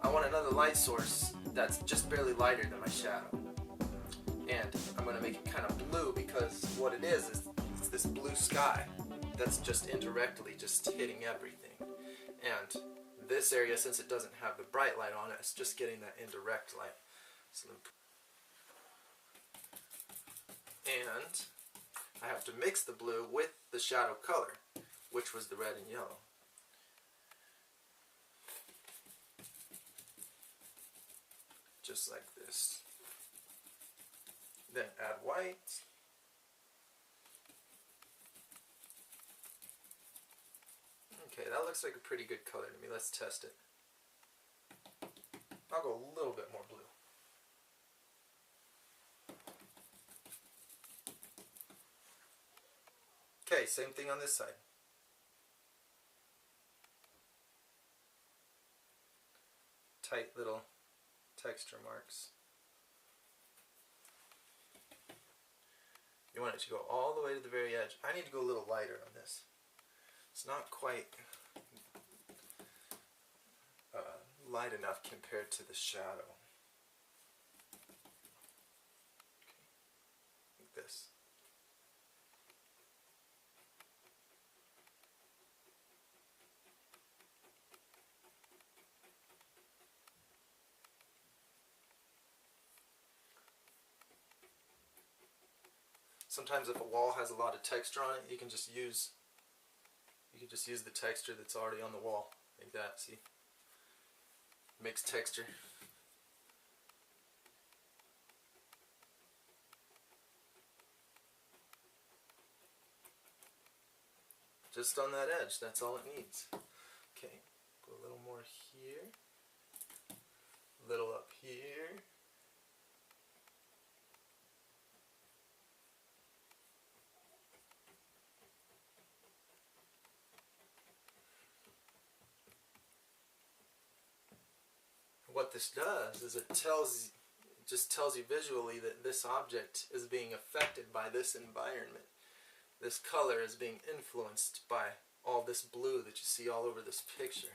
I want another light source that's just barely lighter than my shadow. And I'm going to make it kind of blue because what it is it's this blue sky that's just indirectly just hitting everything. And this area, since it doesn't have the bright light on it, it's just getting that indirect light. So and I have to mix the blue with the shadow color, which was the red and yellow. Just like this. Then add white. Okay, that looks like a pretty good color to me. Let's test it. I'll go a little bit more blue. Okay, same thing on this side. Tight little texture marks. You want it to go all the way to the very edge. I need to go a little lighter on this. It's not quite light enough compared to the shadow. Okay. Like this. Sometimes if a wall has a lot of texture on it, you can just use the texture that's already on the wall, like that. See? Mixed texture. Just on that edge, that's all it needs. Okay, go a little more here, a little up here. What this does is it just tells you visually that this object is being affected by this environment. This color is being influenced by all this blue that you see all over this picture,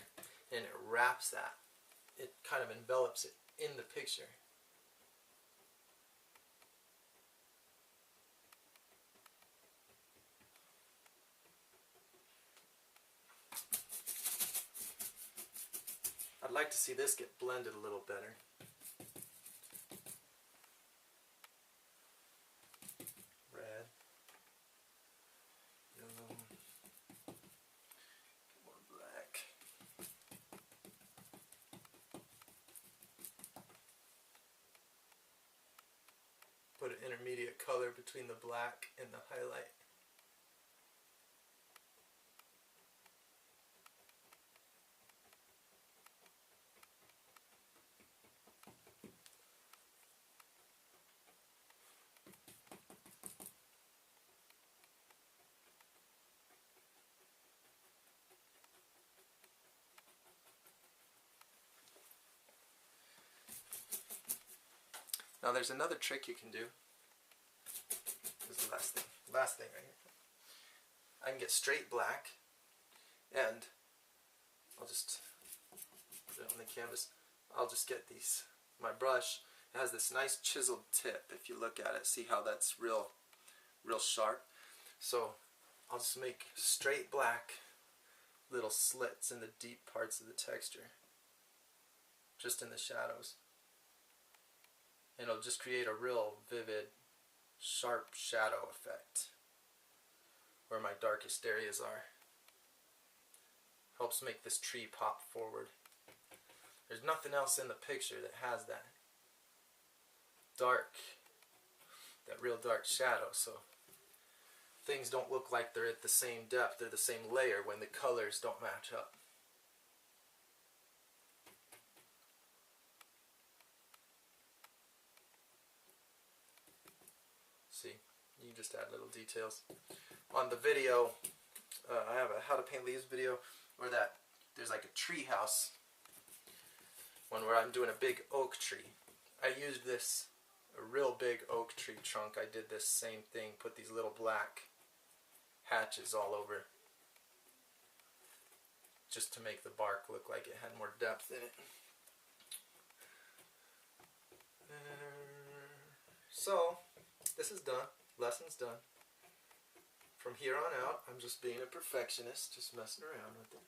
and it wraps that. It kind of envelops it in the picture. I'd like to see this get blended a little better. Red, yellow, more black. Put an intermediate color between the black and the highlight. Now there's another trick you can do. This is the last thing. Last thing right here. I can get straight black, and I'll just put it on the canvas. I'll just get my brush. It has this nice chiseled tip. If you look at it, see how that's real sharp. So I'll just make straight black little slits in the deep parts of the texture, just in the shadows. And it'll just create a real vivid, sharp shadow effect where my darkest areas are. Helps make this tree pop forward. There's nothing else in the picture that has that real dark shadow, so things don't look like they're at the same depth, they're the same layer when the colors don't match up. See, you just add little details. On the video, I have a how to paint leaves video where there's like a tree house, one where I'm doing a big oak tree. I used a real big oak tree trunk. I did this same thing, put these little black hatches all over, just to make the bark look like it had more depth in it. So, this is done. Lesson's done. From here on out, I'm just being a perfectionist, just messing around with it.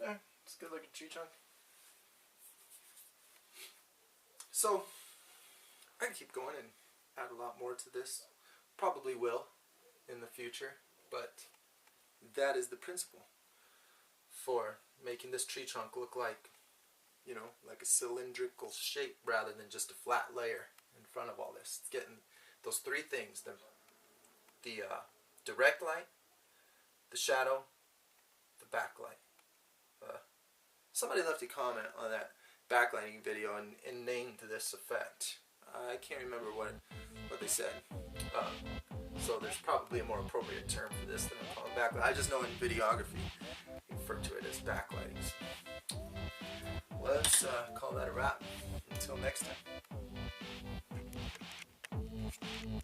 Yeah, it's a good looking tree trunk. So, I can keep going and add a lot more to this. Probably will in the future, but that is the principle for making this tree trunk look like, you know, like a cylindrical shape rather than just a flat layer in front of all this. It's getting those three things, the direct light, the shadow, the backlight. Somebody left a comment on that backlighting video and named this effect. I can't remember what they said. So there's probably a more appropriate term for this than I'm calling backlight. I just know in videography, you refer to it as backlighting. Let's call that a wrap. Until next time.